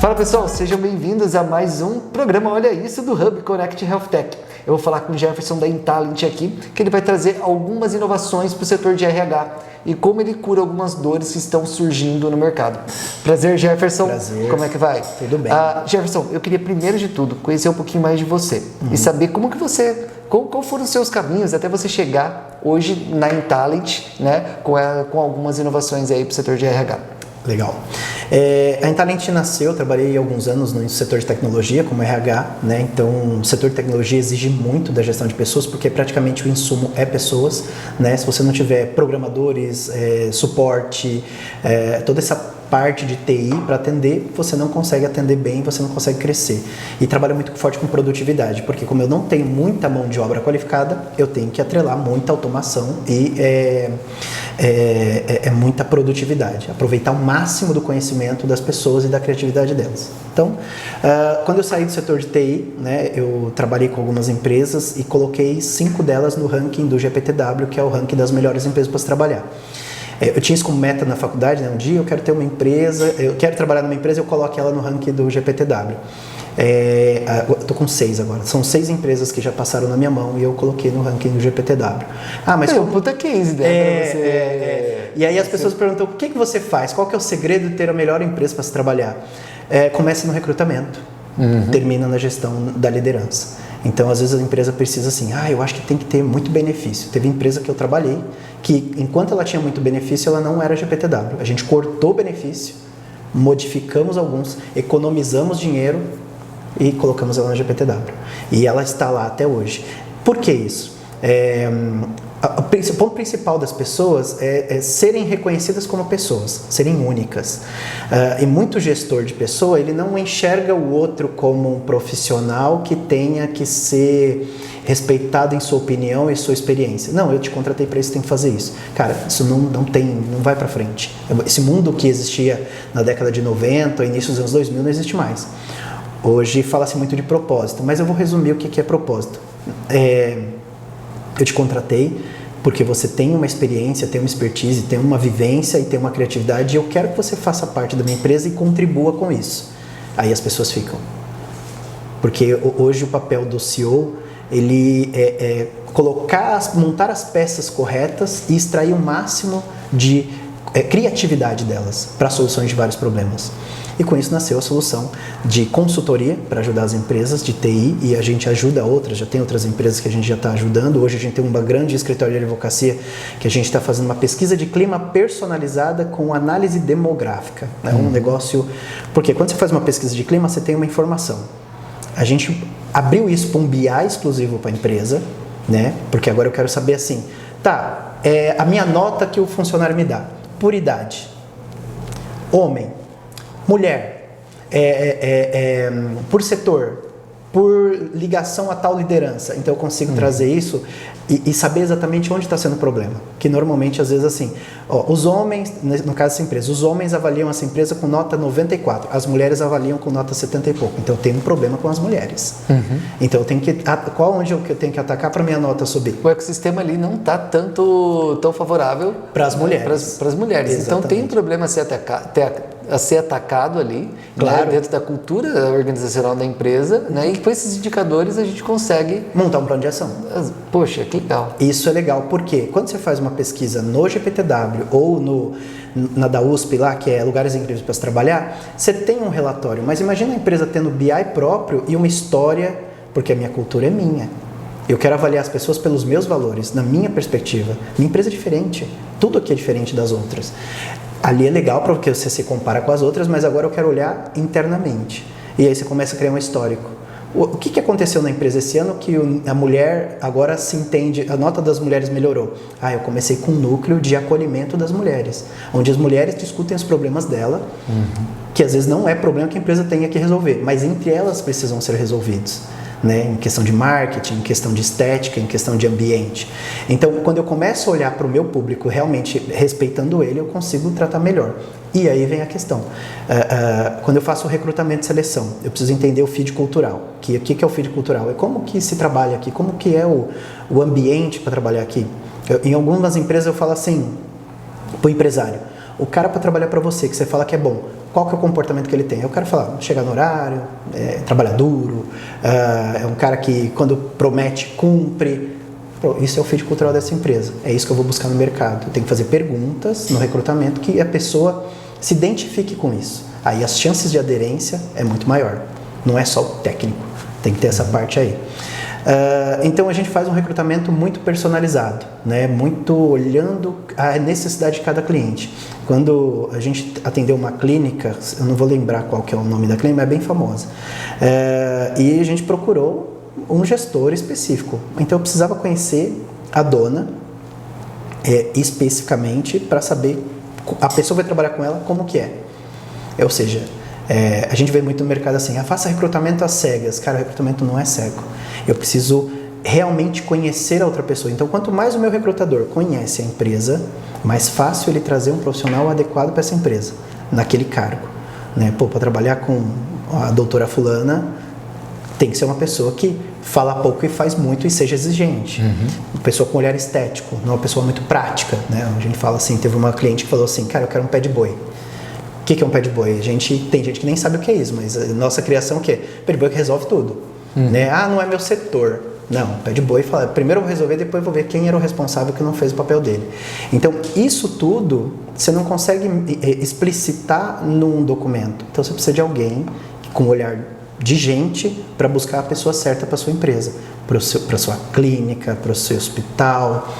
Fala pessoal, sejam bem-vindos a mais um programa Olha Isso do Hub Connect Health Tech. Eu vou falar com o Jefferson da Intalent aqui, que ele vai trazer algumas inovações para o setor de RH e como ele cura algumas dores que estão surgindo no mercado. Prazer, Jefferson. Prazer. Como é que vai? Tudo bem. Jefferson, eu queria primeiro de tudo conhecer um pouquinho mais de você e saber como que você, qual foram os seus caminhos até você chegar hoje na Intalent, né, com algumas inovações aí para o setor de RH. Legal. A Intalent nasceu, eu trabalhei alguns anos no setor de tecnologia como RH, né? Então o setor de tecnologia exige muito da gestão de pessoas porque praticamente o insumo é pessoas, né? Se você não tiver programadores, suporte, toda essa parte de TI para atender, você não consegue atender bem, você não consegue crescer. E trabalha muito forte com produtividade, porque como eu não tenho muita mão de obra qualificada, eu tenho que atrelar muita automação e muita produtividade. Aproveitar o máximo do conhecimento das pessoas e da criatividade delas. Então, quando eu saí do setor de TI, né, eu trabalhei com algumas empresas e coloquei 5 delas no ranking do GPTW, que é o ranking das melhores empresas para se trabalhar. Eu tinha isso como meta na faculdade, né? Um dia eu quero ter uma empresa, eu quero trabalhar numa empresa e eu coloco ela no ranking do GPTW. Eu tô com 6 agora. São 6 empresas que já passaram na minha mão e eu coloquei no ranking do GPTW. Mas foi um puta case, né? E aí as pessoas perguntam, o que você faz? Qual que é o segredo de ter a melhor empresa para se trabalhar? Começa no recrutamento, termina na gestão da liderança. Então, às vezes a empresa precisa assim, eu acho que tem que ter muito benefício. Teve empresa que eu trabalhei que, enquanto ela tinha muito benefício, ela não era GPTW. A gente cortou o benefício, modificamos alguns, economizamos dinheiro e colocamos ela na GPTW. E ela está lá até hoje. Por que isso? O ponto principal das pessoas é serem reconhecidas como pessoas, serem únicas. E muito gestor de pessoa, ele não enxerga o outro como um profissional que tenha que ser respeitado em sua opinião e sua experiência. Não, eu te contratei para isso, tem que fazer isso. Cara, isso não vai para frente. Esse mundo que existia na década de 90, início dos anos 2000, não existe mais. Hoje fala-se muito de propósito, mas eu vou resumir o que é propósito. Eu te contratei porque você tem uma experiência, tem uma expertise, tem uma vivência e tem uma criatividade e eu quero que você faça parte da minha empresa e contribua com isso. Aí as pessoas ficam. Porque hoje o papel do CEO, ele é montar as peças corretas e extrair o máximo de criatividade delas para soluções de vários problemas. E com isso nasceu a solução de consultoria para ajudar as empresas de TI e a gente ajuda outras, já tem outras empresas que a gente já está ajudando. Hoje a gente tem um grande escritório de advocacia que a gente está fazendo uma pesquisa de clima personalizada com análise demográfica. É um negócio... Porque quando você faz uma pesquisa de clima, você tem uma informação. A gente abriu isso para um BI exclusivo para a empresa, né? Porque agora eu quero saber assim, a minha nota que o funcionário me dá, por idade, homem, mulher, por setor, por ligação a tal liderança. Então eu consigo trazer isso e saber exatamente onde está sendo o problema. Que normalmente, às vezes, assim, os homens, no caso dessa empresa, os homens avaliam essa empresa com nota 94, as mulheres avaliam com nota 70 e pouco. Então eu tenho um problema com as mulheres. Então eu tenho que... onde eu tenho que atacar para minha nota subir? O ecossistema ali não está tão favorável para as mulheres. Para as mulheres. Exatamente. Então tem um problema a ser atacado ali, claro, né, dentro da cultura organizacional da empresa, né, e com esses indicadores a gente consegue montar um plano de ação. Poxa, que legal. Isso é legal, porque quando você faz uma pesquisa no GPTW ou na da USP lá, que é Lugares Incríveis para se Trabalhar, você tem um relatório, mas imagina a empresa tendo BI próprio e uma história, porque a minha cultura é minha. Eu quero avaliar as pessoas pelos meus valores, na minha perspectiva. Minha empresa é diferente, tudo aqui é diferente das outras. Ali é legal porque você se compara com as outras, mas agora eu quero olhar internamente. E aí você começa a criar um histórico. O que aconteceu na empresa esse ano que a mulher agora se entende, a nota das mulheres melhorou? Eu comecei com um núcleo de acolhimento das mulheres, onde as mulheres discutem os problemas dela, que às vezes não é problema que a empresa tenha que resolver, mas entre elas precisam ser resolvidos. Né, em questão de marketing, em questão de estética, em questão de ambiente. Então, quando eu começo a olhar para o meu público realmente respeitando ele, eu consigo tratar melhor. E aí vem a questão. Quando eu faço o recrutamento e seleção, eu preciso entender o feed cultural. O que é o feed cultural? É como que se trabalha aqui, como que é o ambiente para trabalhar aqui. Em algumas empresas eu falo assim, para o empresário, o cara para trabalhar para você, que você fala que é bom, qual que é o comportamento que ele tem? Eu quero falar, chegar no horário, trabalhar duro, é um cara que quando promete, cumpre. Pô, isso é o fit cultural dessa empresa. É isso que eu vou buscar no mercado. Eu tenho que fazer perguntas no recrutamento que a pessoa se identifique com isso. Aí as chances de aderência é muito maior. Não é só o técnico, tem que ter essa parte aí. Então a gente faz um recrutamento muito personalizado, né? Muito olhando a necessidade de cada cliente. Quando a gente atendeu uma clínica, eu não vou lembrar qual que é o nome da clínica, mas é bem famosa, e a gente procurou um gestor específico. Então eu precisava conhecer a dona especificamente para saber a pessoa vai trabalhar com ela como que é. Ou seja, a gente vê muito no mercado assim, faça recrutamento às cegas. Cara, o recrutamento não é cego. Eu preciso realmente conhecer a outra pessoa. Então, quanto mais o meu recrutador conhece a empresa, mais fácil ele trazer um profissional adequado para essa empresa, naquele cargo. Né? Pô, para trabalhar com a doutora fulana, tem que ser uma pessoa que fala pouco e faz muito e seja exigente. Uma pessoa com olhar estético, não uma pessoa muito prática. Né? A gente fala assim, teve uma cliente que falou assim, cara, eu quero um pé de boi. O que é um pé de boi? Tem gente que nem sabe o que é isso, mas a nossa criação é o quê? Pé de boi que resolve tudo. Né? Não é meu setor. Não, pé de boi fala, primeiro eu vou resolver, depois eu vou ver quem era o responsável que não fez o papel dele. Então, isso tudo você não consegue explicitar num documento. Então, você precisa de alguém com olhar de gente para buscar a pessoa certa para a sua empresa, para a sua clínica, para o seu hospital.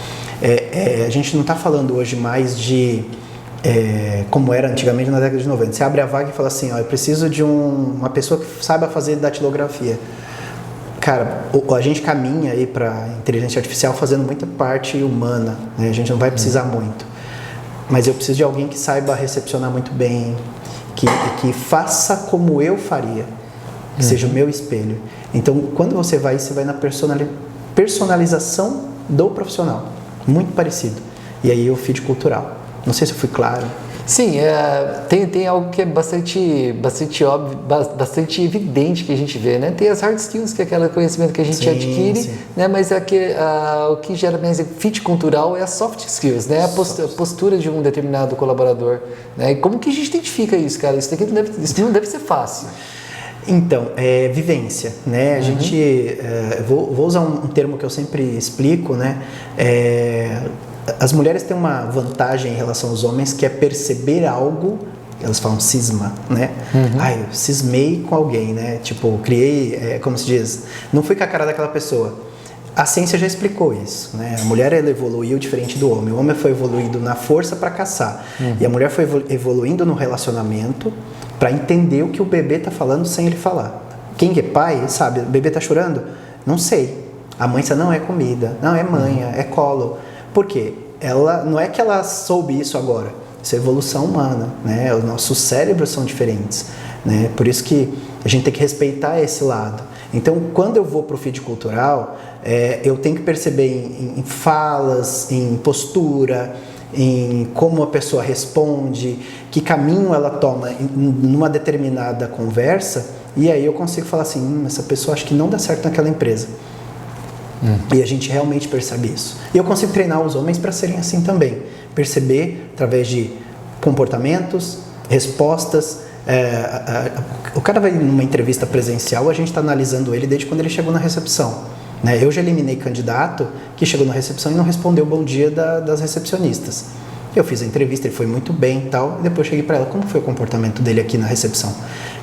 A gente não está falando hoje mais de como era antigamente na década de 90. Você abre a vaga e fala assim, eu preciso de uma pessoa que saiba fazer datilografia. Cara, a gente caminha aí para inteligência artificial fazendo muita parte humana, né? A gente não vai precisar muito. Mas eu preciso de alguém que saiba recepcionar muito bem, que faça como eu faria, que seja o meu espelho. Então, quando você vai na personalização do profissional, muito parecido. E aí o fit cultural. Não sei se eu fui claro. Sim, tem algo que é bastante óbvio, bastante evidente que a gente vê, né? Tem as hard skills, que é aquele conhecimento que a gente adquire, né? Mas o que gera mais fit cultural é as soft skills, né? A postura de um determinado colaborador, né? E como que a gente identifica isso, cara? Isso não deve ser fácil. Então, vivência, né? A gente, vou usar um termo que eu sempre explico, né? As mulheres têm uma vantagem em relação aos homens, que é perceber algo, elas falam cisma, né? Eu cismei com alguém, né? Tipo, criei, como se diz, não fui com a cara daquela pessoa. A ciência já explicou isso, né? A mulher, ela evoluiu diferente do homem. O homem foi evoluindo na força para caçar. E a mulher foi evoluindo no relacionamento para entender o que o bebê está falando sem ele falar. Quem é pai, sabe? O bebê está chorando? Não sei. A mãe diz, não é comida, não é manha, é colo. Por quê? Não é que ela soube isso agora. Isso é evolução humana, né? Os nossos cérebros são diferentes, né? Por isso que a gente tem que respeitar esse lado. Então, quando eu vou para o fit cultural, eu tenho que perceber em falas, em postura, em como a pessoa responde, que caminho ela toma numa determinada conversa, e aí eu consigo falar assim, essa pessoa acho que não dá certo naquela empresa. E a gente realmente percebe isso. E eu consigo treinar os homens para serem assim também. Perceber através de comportamentos, respostas. O cara vai numa entrevista presencial, a gente está analisando ele desde quando ele chegou na recepção. Né? Eu já eliminei candidato que chegou na recepção e não respondeu o bom dia das recepcionistas. Eu fiz a entrevista, ele foi muito bem e tal, e depois eu cheguei para ela, como foi o comportamento dele aqui na recepção?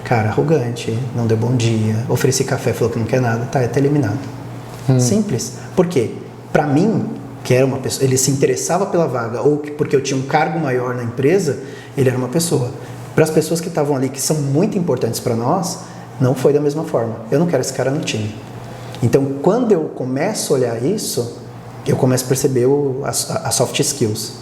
Cara, arrogante, não deu bom dia, ofereci café, falou que não quer nada, tá eliminado. Simples. Por quê? Para mim, que era uma pessoa, ele se interessava pela vaga, ou porque eu tinha um cargo maior na empresa, ele era uma pessoa. Para as pessoas que estavam ali, que são muito importantes para nós, não foi da mesma forma. Eu não quero esse cara no time. Então, quando eu começo a olhar isso, eu começo a perceber as soft skills.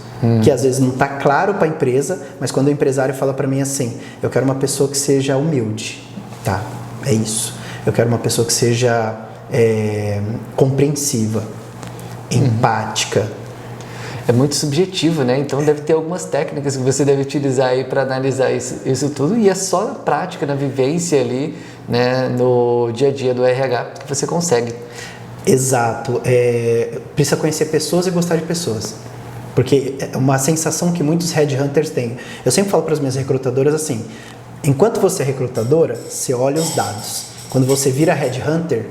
Que às vezes não está claro para a empresa, mas quando o empresário fala para mim assim, eu quero uma pessoa que seja humilde. Tá, é isso. Eu quero uma pessoa que seja compreensiva, empática. É muito subjetivo, né? Então deve ter algumas técnicas que você deve utilizar aí para analisar isso tudo, e é só na prática, na vivência ali, né, no dia a dia do RH que você consegue. Exato. Precisa conhecer pessoas e gostar de pessoas. Porque é uma sensação que muitos headhunters têm. Eu sempre falo para as minhas recrutadoras assim, Enquanto você é recrutadora, você olha os dados. Quando você vira headhunter,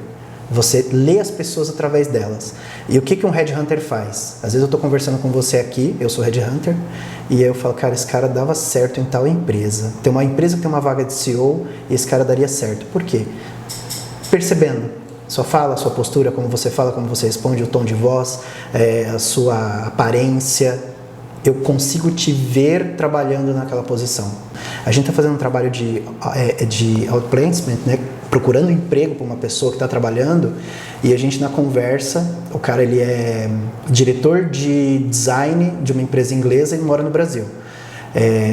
você lê as pessoas através delas. E o que um headhunter faz? Às vezes eu estou conversando com você aqui, eu sou headhunter, e aí eu falo, cara, esse cara dava certo em tal empresa. Tem uma empresa que tem uma vaga de CEO e esse cara daria certo. Por quê? Percebendo sua fala, sua postura, como você fala, como você responde, o tom de voz, a sua aparência. Eu consigo te ver trabalhando naquela posição. A gente está fazendo um trabalho de outplacement, né? Procurando emprego para uma pessoa que está trabalhando, e a gente na conversa, o cara ele é diretor de design de uma empresa inglesa e mora no Brasil.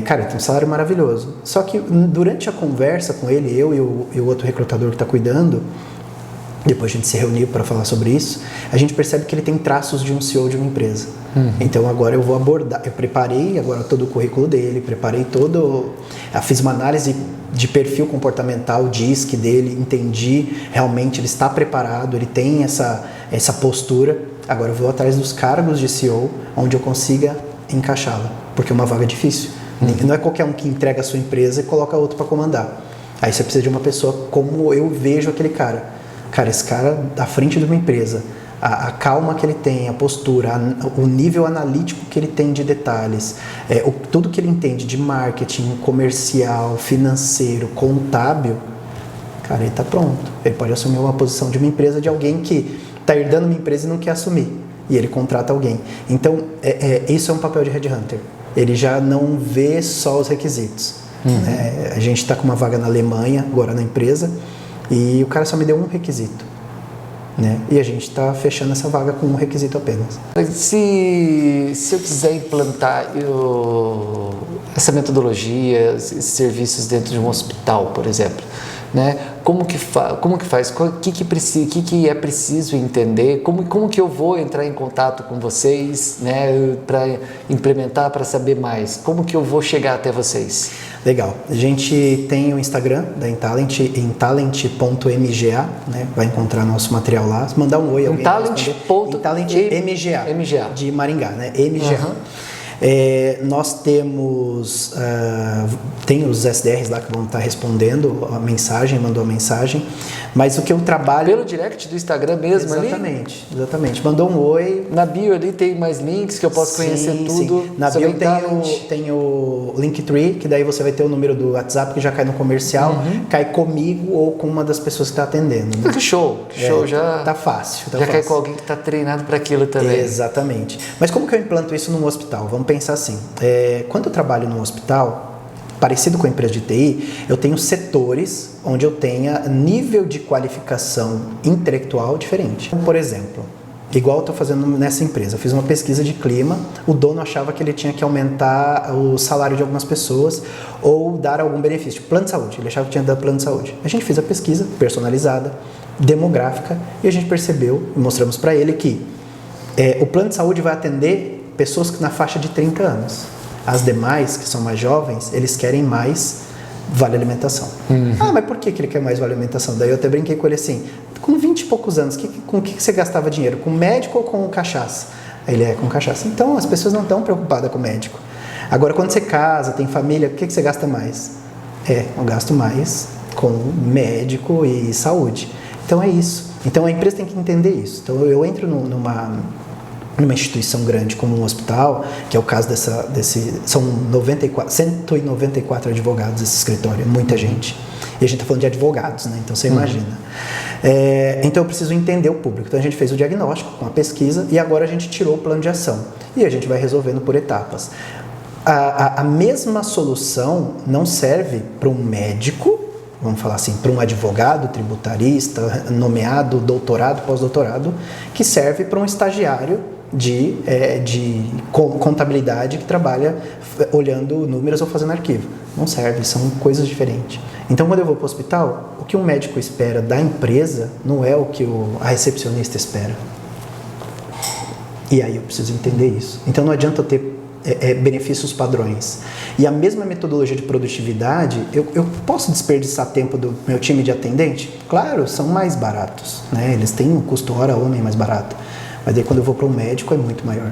Cara, ele tem um salário maravilhoso. Só que durante a conversa com ele, eu e o outro recrutador que está cuidando, depois a gente se reuniu para falar sobre isso, a gente percebe que ele tem traços de um CEO de uma empresa. Então agora eu vou abordar, eu preparei agora todo o currículo dele, fiz uma análise de perfil comportamental, DISC dele, entendi, realmente ele está preparado, ele tem essa postura. Agora eu vou atrás dos cargos de CEO, onde eu consiga encaixá-la, porque é uma vaga difícil. Não é qualquer um que entrega a sua empresa e coloca outro para comandar. Aí você precisa de uma pessoa como eu vejo aquele cara. Cara, esse cara à frente de uma empresa, a calma que ele tem, a postura, o nível analítico que ele tem de detalhes, tudo que ele entende de marketing, comercial, financeiro, contábil, cara, ele está pronto. Ele pode assumir uma posição de uma empresa de alguém que está herdando uma empresa e não quer assumir. E ele contrata alguém. Então, isso é um papel de headhunter. Ele já não vê só os requisitos. A gente está com uma vaga na Alemanha, agora na empresa, e o cara só me deu um requisito, né? E a gente está fechando essa vaga com um requisito apenas. Se eu quiser implantar essa metodologia, esses serviços dentro de um hospital, por exemplo, né? Como que faz? O que é preciso entender? Como que eu vou entrar em contato com vocês, né? Para implementar, para saber mais? Como que eu vou chegar até vocês? Legal. A gente tem o Instagram da Intalent, intalent.mga, né? Vai encontrar nosso material lá. Mandar um oi. Intalent.mga, de Maringá, né? MGA. Nós temos tem os SDRs lá que vão estar respondendo a mensagem, mandou a mensagem, mas o que eu trabalho... Pelo direct do Instagram mesmo? Exatamente. Mandou um oi. Na bio ali tem mais links que eu posso conhecer tudo. Sim. Na bio tem o Linktree, que daí você vai ter o número do WhatsApp que já cai no comercial, cai comigo ou com uma das pessoas que está atendendo. Né? Que show, já... Tá fácil. Cai com alguém que está treinado para aquilo também. Exatamente. Mas como que eu implanto isso num hospital? Vamos pensar assim, quando eu trabalho num hospital, parecido com a empresa de TI, eu tenho setores onde eu tenha nível de qualificação intelectual diferente. Por exemplo, igual eu estou fazendo nessa empresa, eu fiz uma pesquisa de clima, o dono achava que ele tinha que aumentar o salário de algumas pessoas ou dar algum benefício, plano de saúde, ele achava que tinha que dar plano de saúde. A gente fez a pesquisa personalizada, demográfica, e a gente percebeu, e mostramos para ele que o plano de saúde vai atender pessoas na faixa de 30 anos. As demais, que são mais jovens, eles querem mais vale alimentação. Mas por que ele quer mais vale alimentação? Daí eu até brinquei com ele assim, com 20 e poucos anos, com o que você gastava dinheiro? Com médico ou com cachaça? Aí ele com cachaça. Então, as pessoas não estão preocupadas com médico. Agora, quando você casa, tem família, o que você gasta mais? Eu gasto mais com médico e saúde. Então, é isso. Então, a empresa tem que entender isso. Então, eu entro numa instituição grande como um hospital, que é o caso são 194 advogados esse escritório, muita gente. E a gente está falando de advogados, né? Então você imagina. Então eu preciso entender o público. Então a gente fez o diagnóstico com a pesquisa e agora a gente tirou o plano de ação. E a gente vai resolvendo por etapas. A mesma solução não serve para um médico, vamos falar assim, para um advogado, tributarista, nomeado, doutorado, pós-doutorado, que serve para um estagiário de contabilidade que trabalha olhando números ou fazendo arquivo. Não serve, são coisas diferentes. Então, quando eu vou para o hospital, o que um médico espera da empresa não é o que a recepcionista espera. E aí eu preciso entender isso. Então, não adianta eu ter benefícios padrões. E a mesma metodologia de produtividade, eu posso desperdiçar tempo do meu time de atendente? Claro, são mais baratos, né? Eles têm um custo hora homem mais barato. Mas daí quando eu vou para um médico é muito maior,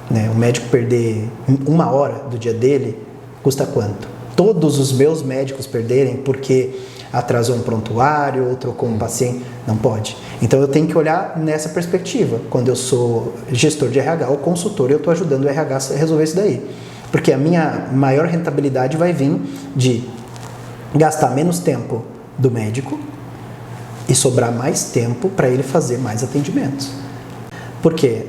né? O médico perder 1 hora do dia dele custa quanto? todos os meus médicos perderem porque atrasou um prontuário ou trocou um paciente. Não pode. Então eu tenho que olhar nessa perspectiva. Quando eu sou gestor de RH ou consultor, eu estou ajudando o RH a resolver isso daí. Porque a minha maior rentabilidade vai vir de gastar menos tempo do médico e sobrar mais tempo para ele fazer mais atendimentos. Por quê?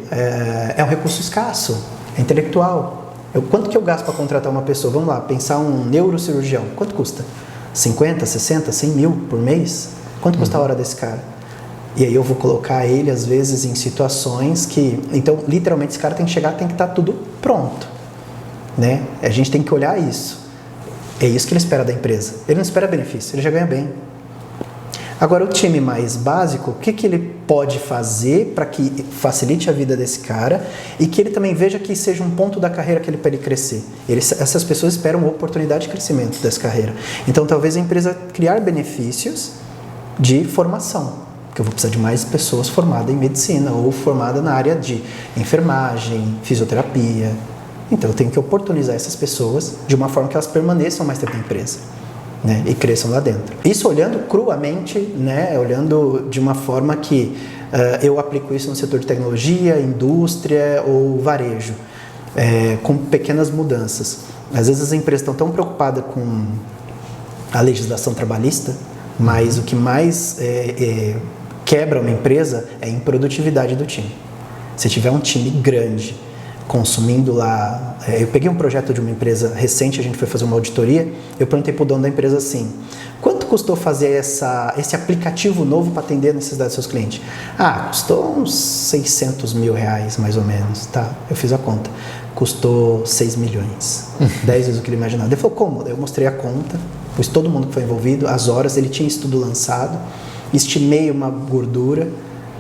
É um recurso escasso, é intelectual. Quanto que eu gasto para contratar uma pessoa? Vamos lá, pensar um neurocirurgião. Quanto custa? 50, 60, 100 mil por mês? Quanto custa a hora desse cara? E aí eu vou colocar ele, às vezes, em situações que... Então, literalmente, esse cara tem que chegar, tem que estar tudo pronto. Né? A gente tem que olhar isso. É isso que ele espera da empresa. Ele não espera benefício, ele já ganha bem. Agora, o time mais básico, o que ele pode fazer para que facilite a vida desse cara e que ele também veja que seja um ponto da carreira para ele crescer? Essas pessoas esperam uma oportunidade de crescimento dessa carreira. Então, talvez a empresa criar benefícios de formação, porque eu vou precisar de mais pessoas formadas em medicina ou formadas na área de enfermagem, fisioterapia. Então, eu tenho que oportunizar essas pessoas de uma forma que elas permaneçam mais tempo na empresa. Né, e cresçam lá dentro. Isso olhando cruamente, né, olhando de uma forma que eu aplico isso no setor de tecnologia, indústria ou varejo, com pequenas mudanças. Às vezes as empresas estão tão preocupadas com a legislação trabalhista, mas o que mais quebra uma empresa é a improdutividade do time. Se tiver um time grande, consumindo lá... eu peguei um projeto de uma empresa recente, a gente foi fazer uma auditoria, eu perguntei para o dono da empresa assim, quanto custou fazer esse aplicativo novo para atender a necessidade dos seus clientes? Custou uns 600 mil reais, mais ou menos, tá? Eu fiz a conta. Custou 6 milhões, 10 vezes o que ele imaginava. Ele falou, como? Eu mostrei a conta, pus todo mundo que foi envolvido, as horas, ele tinha isso tudo lançado, estimei uma gordura,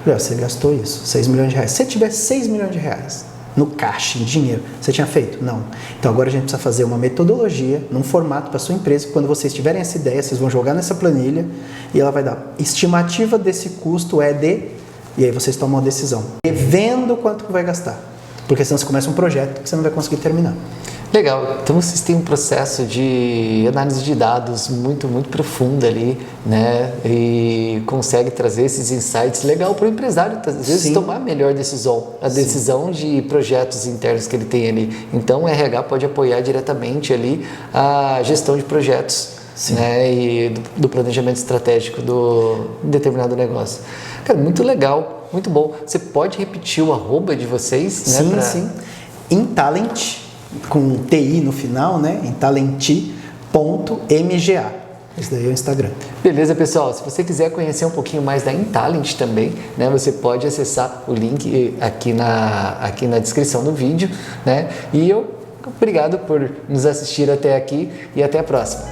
você gastou isso, 6 milhões de reais. Se você tivesse 6 milhões de reais, no caixa, em dinheiro, você tinha feito? Não. Então agora a gente precisa fazer uma metodologia, num formato para a sua empresa, que quando vocês tiverem essa ideia, vocês vão jogar nessa planilha e ela vai dar, estimativa desse custo é de, e aí vocês tomam uma decisão, vendo quanto que vai gastar, porque senão você começa um projeto que você não vai conseguir terminar. Legal, então vocês têm um processo de análise de dados muito profundo ali, né? E consegue trazer esses insights legal para o empresário, às vezes tomar a melhor decisão, a decisão de projetos internos que ele tem ali. Então o RH pode apoiar diretamente ali a gestão de projetos, né? E do planejamento estratégico do determinado negócio. Cara, muito legal, muito bom. Você pode repetir o @ de vocês? Sim, né? sim. Intalent, com TI no final, né? Intalenti.mga. Esse daí é o Instagram. Beleza, pessoal. Se você quiser conhecer um pouquinho mais da Intalent também, né? Você pode acessar o link aqui na descrição do vídeo, né? E obrigado por nos assistir até aqui e até a próxima.